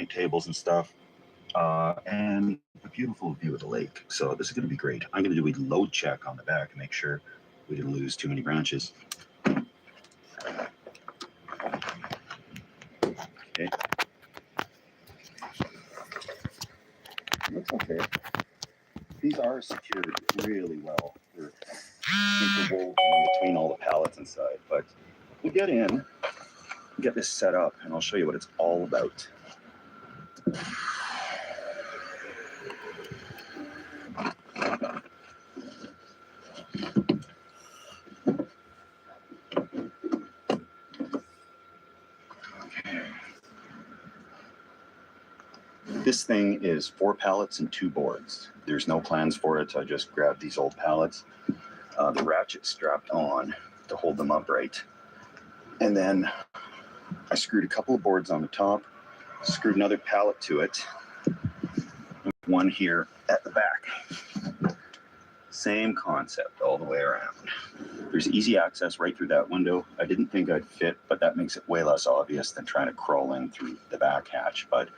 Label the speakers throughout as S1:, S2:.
S1: picnic tables and stuff, and a beautiful view of the lake. So this is going to be great. I'm going to do a load check on the back and make sure we didn't lose too many branches. Okay. Looks okay. These are secured really well. They're interwoven in between all the pallets inside, but we'll get in, get this set up, and I'll show you what it's all about. This thing is 4 pallets and 2 boards. There's no plans for it. I just grabbed these old pallets. The ratchet strapped on to hold them upright. And then I screwed a couple of boards on the top, screwed another pallet to it, one here at the back. Same concept all the way around. There's easy access right through that window. I didn't think I'd fit, but that makes it way less obvious than trying to crawl in through the back hatch. But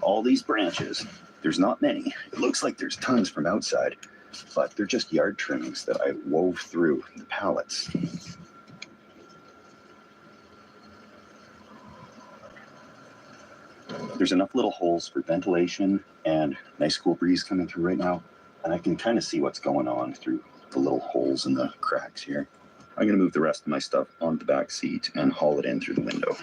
S1: all these branches, there's not many. It looks like there's tons from outside, but they're just yard trimmings that I wove through the pallets. There's enough little holes for ventilation and nice cool breeze coming through right now. And I can kind of see what's going on through the little holes in the cracks here. I'm going to move the rest of my stuff onto the back seat and haul it in through the window.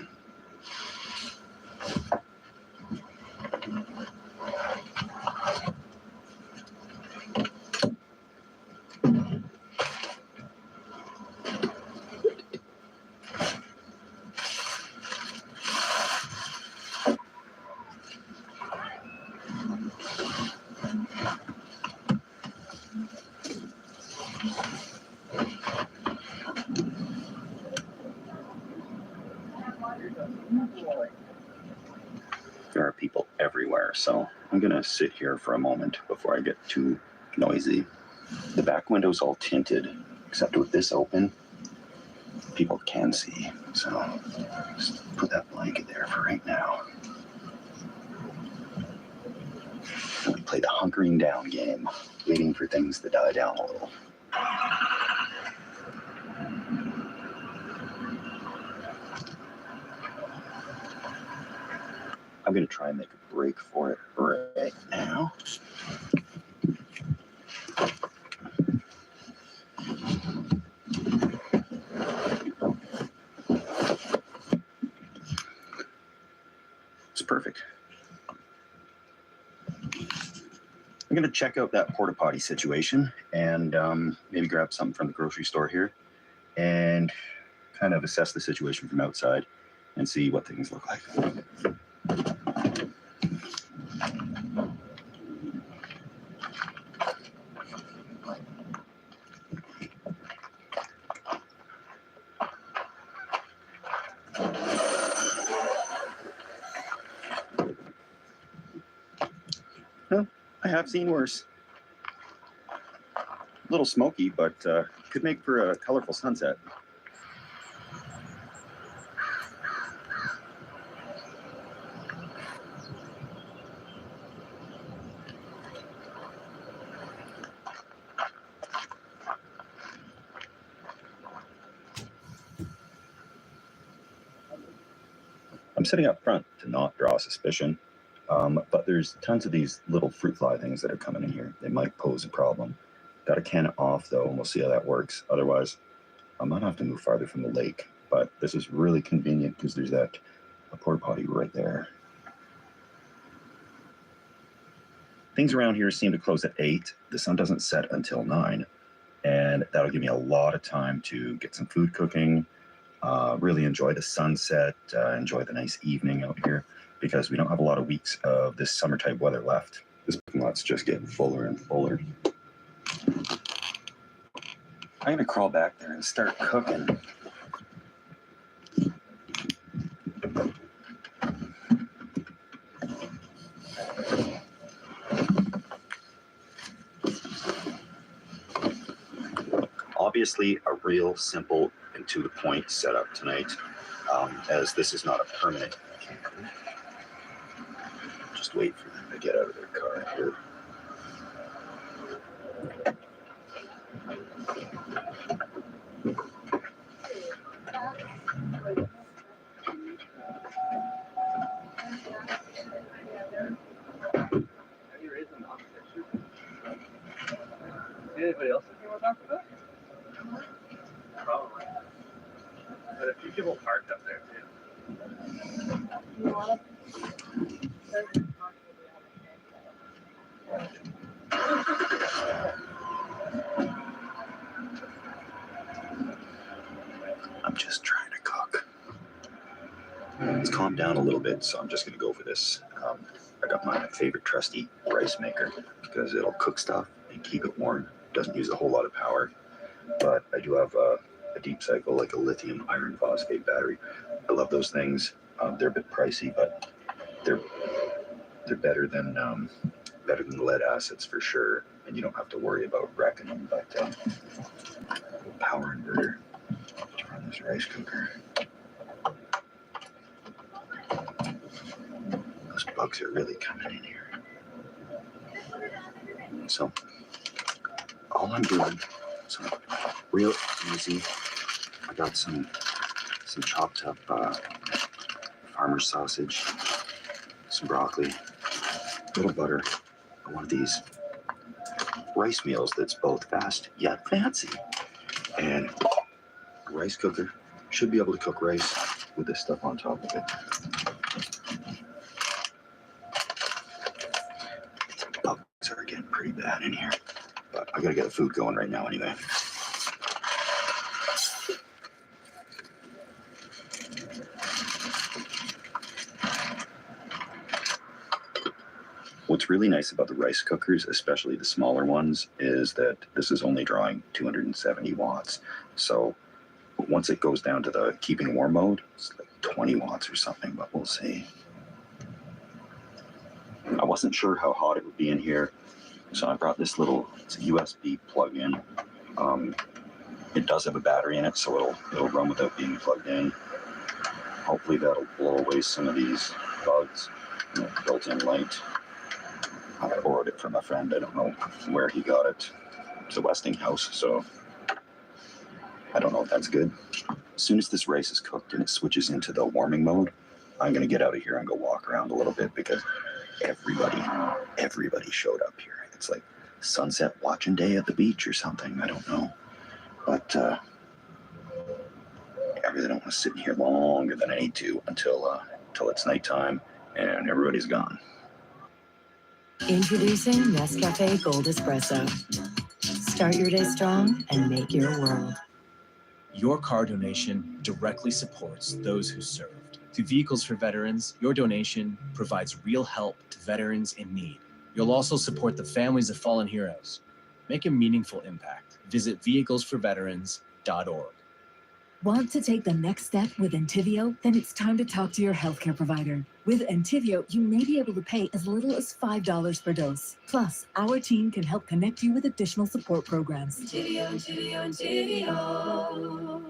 S1: There are people everywhere, so I'm going to sit here for a moment before I get too noisy. The back window's all tinted, except with this open, people can see. So just put that blanket there for right now. And we play the hunkering down game, waiting for things to die down a little. I'm going to try and make a break for it right now. It's perfect. I'm going to check out that porta potty situation and maybe grab something from the grocery store here and kind of assess the situation from outside and see what things look like. Well, I have seen worse. A little smoky, but could make for a colorful sunset. I'm sitting up front to not draw suspicion. But there's tons of these little fruit fly things that are coming in here. They might pose a problem. Got to can it off though, and we'll see how that works. Otherwise, I might have to move farther from the lake. But this is really convenient because there's a porta potty right there. Things around here seem to close at 8. The sun doesn't set until 9. And that'll give me a lot of time to get some food cooking, really enjoy the sunset, enjoy the nice evening out here, because we don't have a lot of weeks of this summer type weather left. This parking lot's just getting fuller and fuller. I'm gonna crawl back there and start cooking. Obviously a real simple and to the point setup tonight, as this is not a permanent camp. just wait for them to get out of their car here.
S2: Anybody else looking about that? Probably. But a few people parked up there too.
S1: I'm just trying to cook. It's calmed down a little bit, so I'm just going to go for this. I got my favorite trusty rice maker because it'll cook stuff and keep it warm. Doesn't use a whole lot of power, but I do have a deep cycle, like a lithium iron phosphate battery. I love those things. They're a bit pricey, but they're better than lead acids for sure, and you don't have to worry about wrecking them. But power inverter to run this rice cooker. Those bugs are really coming in here. So all I'm doing, so real easy. I got some chopped up farmer's sausage, some broccoli, a little butter, and one of these rice meals that's both fast yet fancy. And a rice cooker should be able to cook rice with this stuff on top of it. These bugs are getting pretty bad in here, but I gotta get the food going right now anyway. What's really nice about the rice cookers, especially the smaller ones, is that this is only drawing 270 watts. So once it goes down to the keeping warm mode, it's like 20 watts or something, but we'll see. I wasn't sure how hot it would be in here, so I brought this it's a USB plug-in. It does have a battery in it, so it'll run without being plugged in. Hopefully that'll blow away some of these bugs. Built-in light. I borrowed it from a friend. I don't know where he got it. It's a Westinghouse, so I don't know if that's good. As soon as this rice is cooked and it switches into the warming mode, I'm going to get out of here and go walk around a little bit because everybody showed up here. It's like sunset watching day at the beach or something. I don't know. But I really don't want to sit in here longer than I need to until it's nighttime and everybody's gone.
S3: Introducing Nescafe Gold Espresso. Start your day strong and make your world.
S4: Your car donation directly supports those who served. Through Vehicles for Veterans, your donation provides real help to veterans in need. You'll also support the families of fallen heroes. Make a meaningful impact. Visit vehiclesforveterans.org.
S5: Want to take the next step with Entivio? Then it's time to talk to your healthcare provider. With Entivio, you may be able to pay as little as $5 per dose. Plus, our team can help connect you with additional support programs. Entivio, Entivio,
S6: Entivio.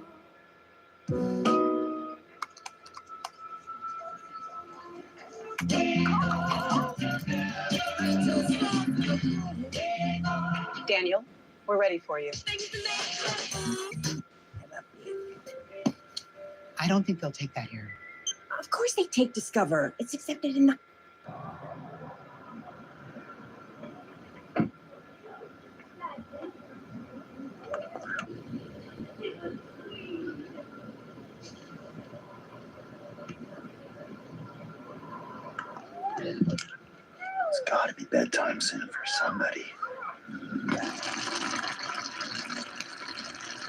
S6: Daniel, we're ready for you.
S7: I don't think they'll take that here.
S8: Of course they take Discover. It's accepted in the...
S1: It's gotta be bedtime soon for somebody.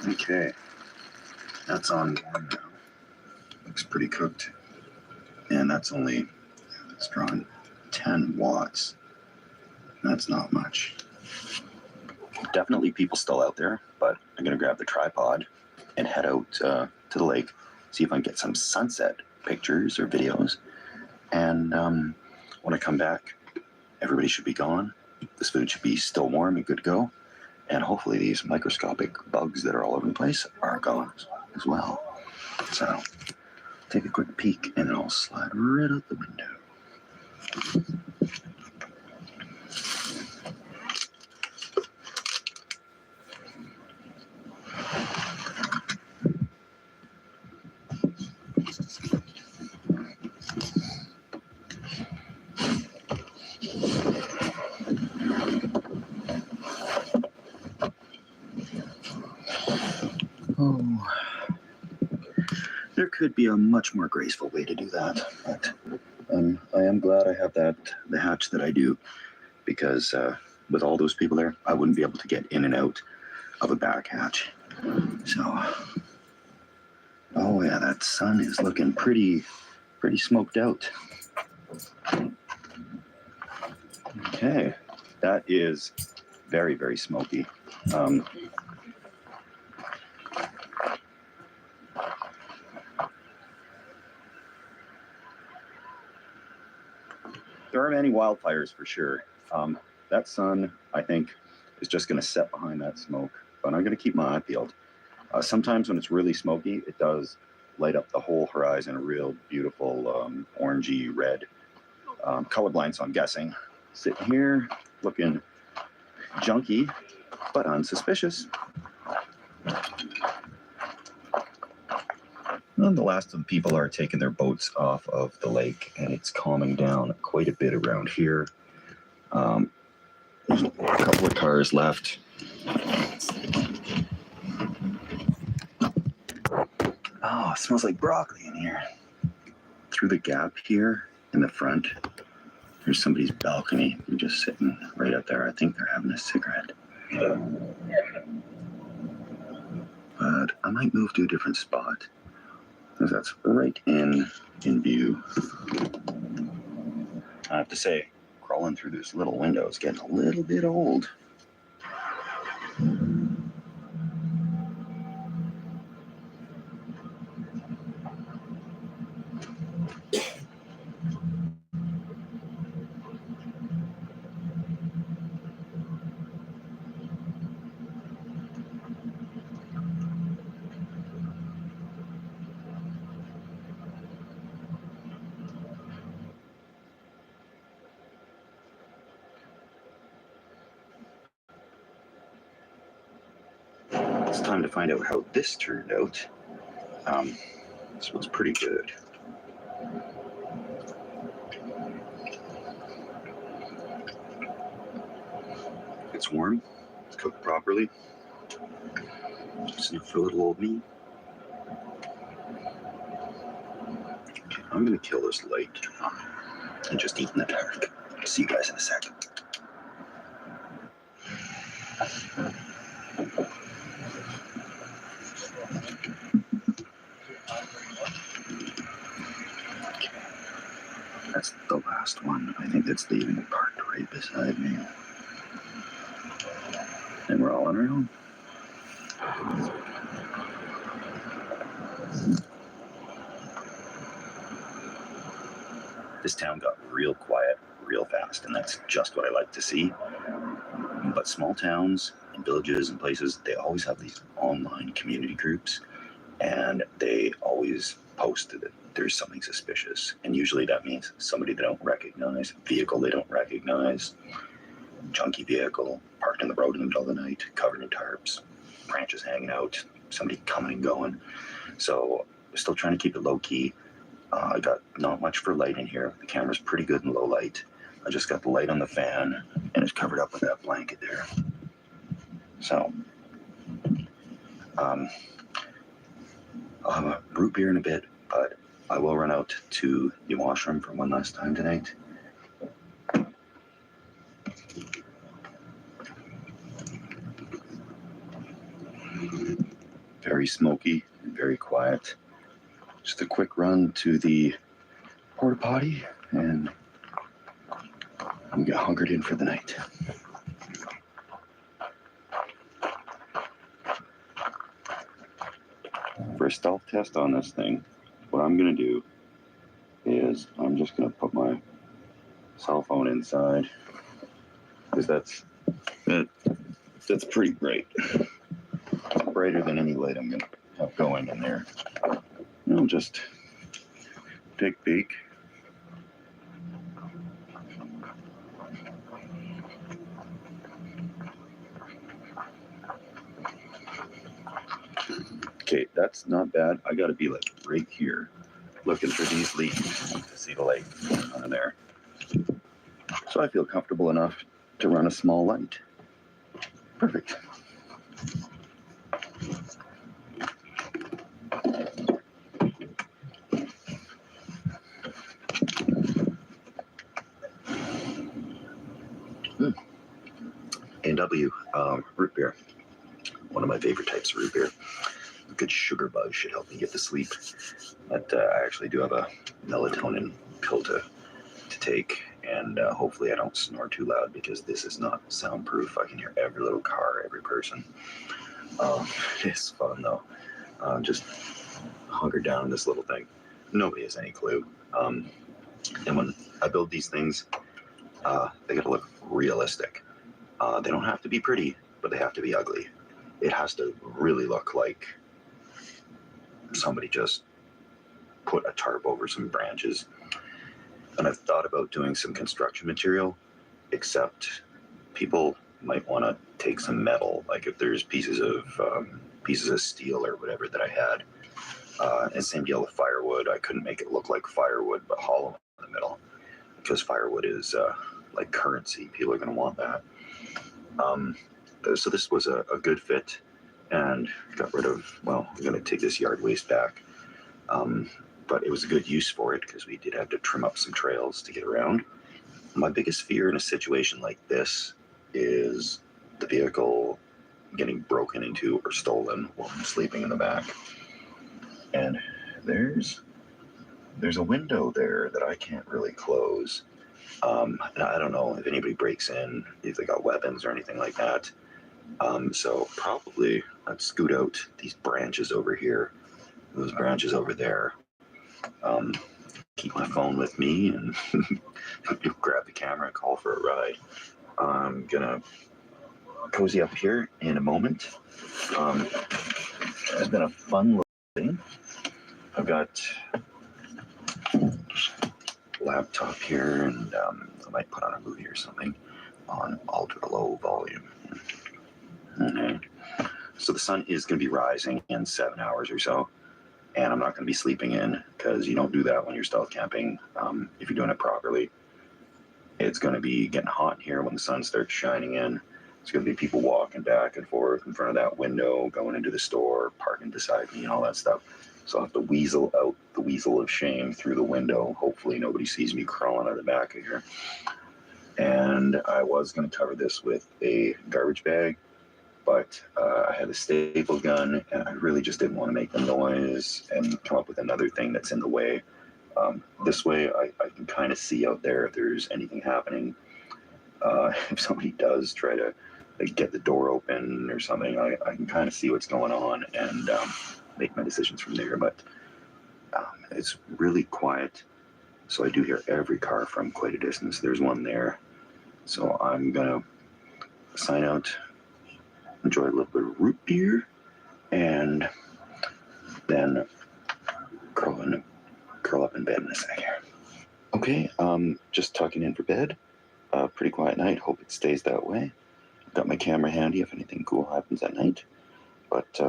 S1: Okay. That's on warm now. Looks pretty cooked. And it's drawing 10 watts. That's not much. Definitely people still out there, but I'm gonna grab the tripod and head out to the lake, see if I can get some sunset pictures or videos. And when I come back, everybody should be gone. This food should be still warm and good to go. And hopefully these microscopic bugs that are all over the place are gone as well. So take a quick peek and then I'll slide right out the window. Oh, there could be a much more graceful way to do that, but I am glad I have the hatch that I do, because with all those people there, I wouldn't be able to get in and out of a back hatch. So, oh yeah, that sun is looking pretty smoked out. Okay, that is very, very smoky. There are many wildfires for sure. That sun, I think, is just going to set behind that smoke, but I'm going to keep my eye peeled. Sometimes when it's really smoky, it does light up the whole horizon, a real beautiful orangey red. Colorblind, so I'm guessing. Sitting here, looking junky, but unsuspicious. And the last of the people are taking their boats off of the lake, and it's calming down quite a bit around here. There's a couple of cars left. Oh, it smells like broccoli in here. Through the gap here in the front, there's somebody's balcony. They're just sitting right up there. I think they're having a cigarette. But I might move to a different spot, because that's right in view. I have to say, crawling through this little window is getting a little bit old. It's time to find out how this turned out. This one's pretty good. It's warm. It's cooked properly. Sniff for little old me. Okay, I'm gonna kill this light and just eat in the dark. See you guys in a second. That's the last one. I think that's leaving parked right beside me. And we're all on our own. This town got real quiet real fast, and that's just what I like to see. But small towns and villages and places, they always have these online community groups, and they always post that there's something suspicious. And usually that means somebody they don't recognize, vehicle they don't recognize, junky vehicle, parked in the road in the middle of the night, covered in tarps, branches hanging out, somebody coming and going. So we're still trying to keep it low key. I got not much for light in here. The camera's pretty good in low light. I just got the light on the fan, and it's covered up with that blanket there. So, I'll have a root beer in a bit, but I will run out to the washroom for one last time tonight. Very smoky and very quiet. Just a quick run to the porta potty, and I'm get hunkered in for the night. For a stealth test on this thing, what I'm gonna do is I'm just gonna put my cell phone inside, because that's pretty bright. Brighter than any light I'm gonna have going in there. And I'll just take a peek. Okay, that's not bad. I gotta be like right here, looking through these leaves to see the light under there. So I feel comfortable enough to run a small light. Perfect. A&W root beer. One of my favorite types of root beer. A good sugar buzz should help me get to sleep. But I actually do have a melatonin pill to take, and hopefully I don't snore too loud because this is not soundproof. I can hear every little car, every person. It's fun though. Just hunkered down in this little thing. Nobody has any clue. And when I build these things, they gotta look realistic. They don't have to be pretty, but they have to be ugly. It has to really look like somebody just put a tarp over some branches. And I've thought about doing some construction material, except people might want to take some metal, like if there's pieces of steel or whatever that I had. And same deal with firewood. I couldn't make it look like firewood, but hollow in the middle, because firewood is like currency. People are going to want that. So this was a good fit, and got rid of, well, I'm going to take this yard waste back. But it was a good use for it because we did have to trim up some trails to get around. My biggest fear in a situation like this is the vehicle getting broken into or stolen while I'm sleeping in the back. And there's a window there that I can't really close. And I don't know if anybody breaks in, if they got weapons or anything like that. So probably I'd scoot out these branches over here, those branches over there. Keep my phone with me and grab the camera and call for a ride. I'm gonna cozy up here in a moment. It's been a fun little thing. I've got laptop here, and I might put on a movie or something on ultra low volume. Okay. So the sun is going to be rising in 7 hours or so, and I'm not going to be sleeping in, because you don't do that when you're stealth camping. If you're doing it properly, it's going to be getting hot in here when the sun starts shining in. There's going to be people walking back and forth in front of that window, going into the store, parking beside me, and all that stuff. So I'll have to weasel out the weasel of shame through the window. Hopefully nobody sees me crawling out of the back of here. And I was going to cover this with a garbage bag, but I had a staple gun, and I really just didn't want to make the noise and come up with another thing that's in the way. This way I can kind of see out there if there's anything happening. If somebody does try to get the door open or something, I can kind of see what's going on and make my decisions from there. But it's really quiet, so I do hear every car from quite a distance. There's one there. So I'm gonna sign out, enjoy a little bit of root beer, and then curl up in bed in a sec here. Okay, just tucking in for bed. Pretty quiet night. Hope it stays that way. Got my camera handy if anything cool happens at night. But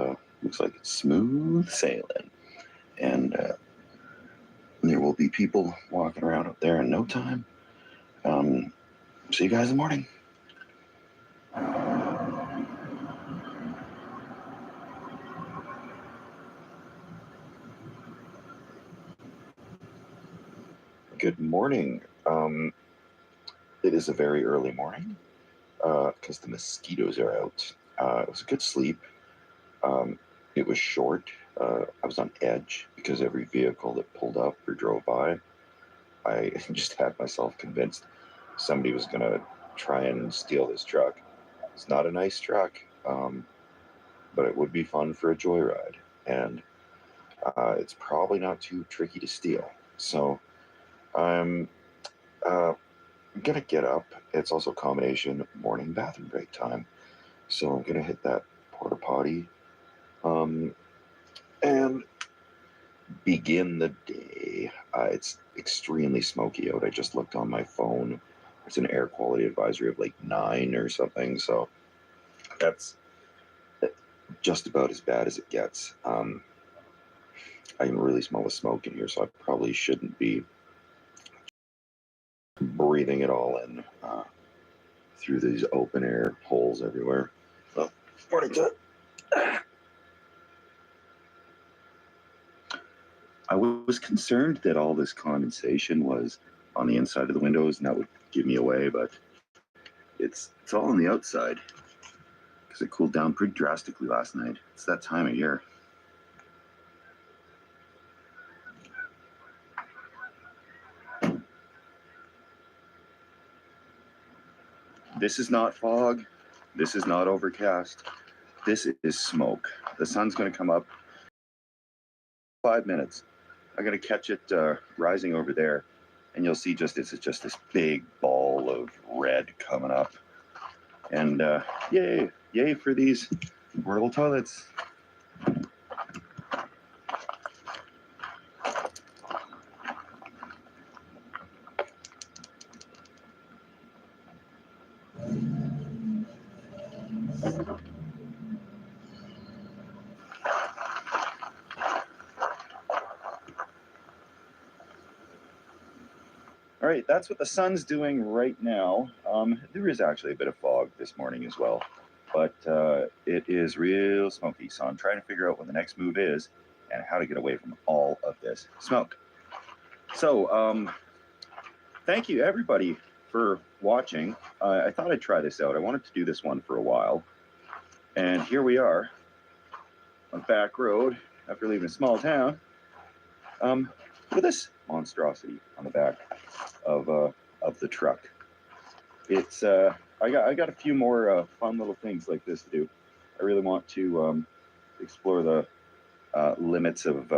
S1: looks like it's smooth sailing. And there will be people walking around up there in no time. See you guys in the morning. Good morning. It is a very early morning because the mosquitoes are out. It was a good sleep. It was short. I was on edge because every vehicle that pulled up or drove by, I just had myself convinced somebody was going to try and steal this truck. It's not a nice truck, but it would be fun for a joyride. And it's probably not too tricky to steal. So I'm going to get up. It's also a combination morning bathroom break time. So I'm going to hit that porta potty and begin the day. It's extremely smoky out. I just looked on my phone. It's an air quality advisory of like 9 or something. So that's just about as bad as it gets. I can really smell the smoke in here, so I probably shouldn't be breathing it all in through these open air holes everywhere. Well, morning to I was concerned that all this condensation was on the inside of the windows and that would give me away, but It's all on the outside because it cooled down pretty drastically last night. It's that time of year. This is not fog. This is not overcast. This is smoke. The sun's going to come up 5 minutes. I'm going to catch it rising over there, and you'll see it's just this big ball of red coming up. And yay for these portable toilets. All right, that's what the sun's doing right now. There is actually a bit of fog this morning as well, but it is real smoky. So I'm trying to figure out what the next move is and how to get away from all of this smoke. So thank you everybody for watching. I thought I'd try this out. I wanted to do this one for a while. And here we are on back road after leaving a small town with this monstrosity on the back of the truck. It's I got a few more fun little things like this to do. I really want to explore the limits of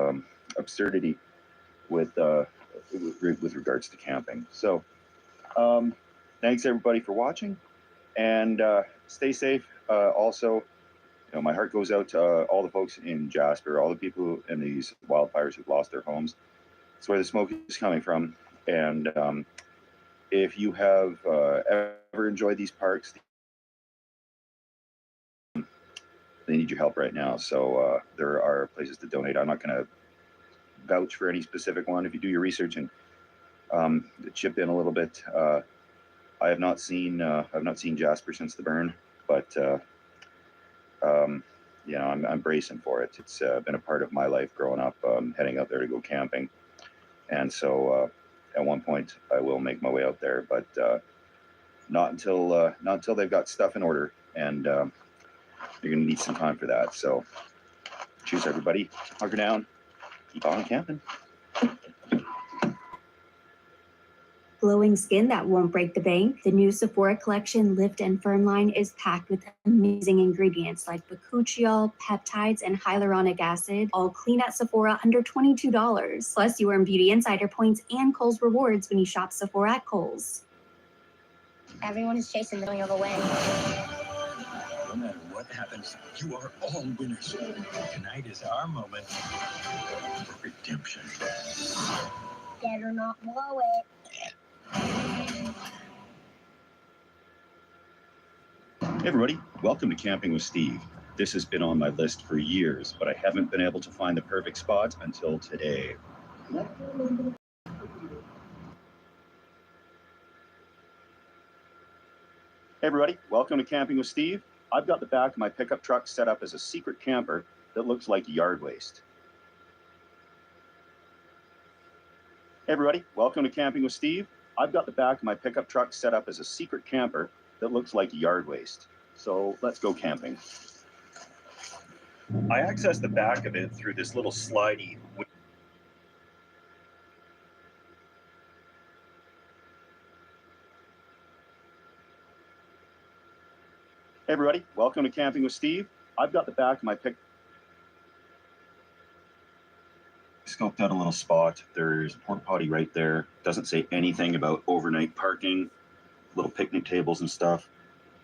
S1: absurdity with regards to camping. So thanks everybody for watching, and stay safe. Also, my heart goes out to all the folks in Jasper, all the people in these wildfires who've lost their homes. It's where the smoke is coming from. And if you have ever enjoyed these parks, they need your help right now. So there are places to donate. I'm not going to vouch for any specific one. If you do your research and chip in a little bit, I have not seen Jasper since the burn, but I'm bracing for it. It's been a part of my life growing up, heading out there to go camping, and so at one point I will make my way out there, but not until they've got stuff in order, and you're gonna need some time for that. So cheers everybody, hunker down, keep on camping.
S9: Glowing skin that won't break the bank. The new Sephora collection Lift and Firm line is packed with amazing ingredients like bakuchiol, peptides, and hyaluronic acid, all clean at Sephora under $22. Plus, you earn Beauty Insider points and Kohl's rewards when you shop Sephora at Kohl's.
S10: Everyone is chasing the going away.
S11: No matter what happens, you are all winners. Tonight is our moment for redemption.
S10: Better not blow it.
S1: Hey everybody, welcome to Camping with Steve. This has been on my list for years, but I haven't been able to find the perfect spot until today. Hey everybody, welcome to Camping with Steve. I've got the back of my pickup truck set up as a secret camper that looks like yard waste. Hey everybody, welcome to Camping with Steve. I've got the back of my pickup truck set up as a secret camper that looks like yard waste. So let's go camping. I accessed the back of it through this little slidey. Hey everybody, welcome to Camping with Steve. I've got the back of my scoped out a little spot. There's a porta potty right there. Doesn't say anything about overnight parking, little picnic tables and stuff.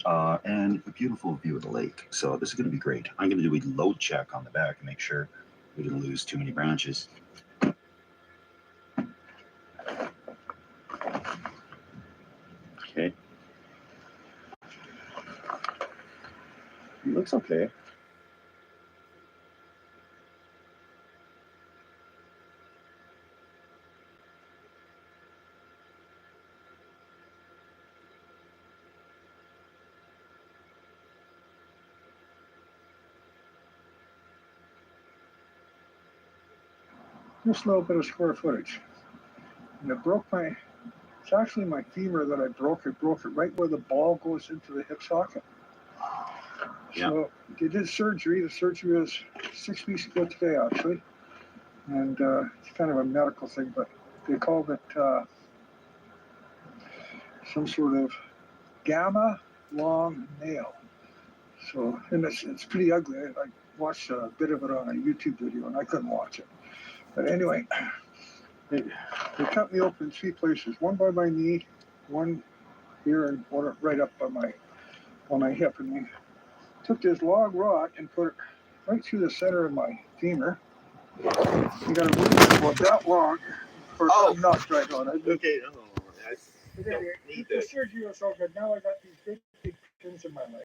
S1: And a beautiful view of the lake. So this is going to be great. I'm going to do a load check on the back and make sure we didn't lose too many branches. Okay. It looks okay.
S2: Just a little bit of square footage. And it broke my
S12: It's actually my femur that I broke. I broke it right where the ball goes into the hip socket.
S1: Yeah.
S12: So they did surgery. The surgery was 6 weeks ago today, actually. And it's kind of a medical thing, but they called it some sort of gamma long nail. So, and it's pretty ugly. I watched a bit of it on a YouTube video, and I couldn't watch it. But anyway, they cut me open in 3 places. One by my knee, one here, and one right up on my hip. And they took this long rod and put it right through the center of my femur. You got a wound about that long. Of course, I'm not right on it.
S2: Okay. Oh, I
S12: The surgery was so good. Now I got these big pins in my leg.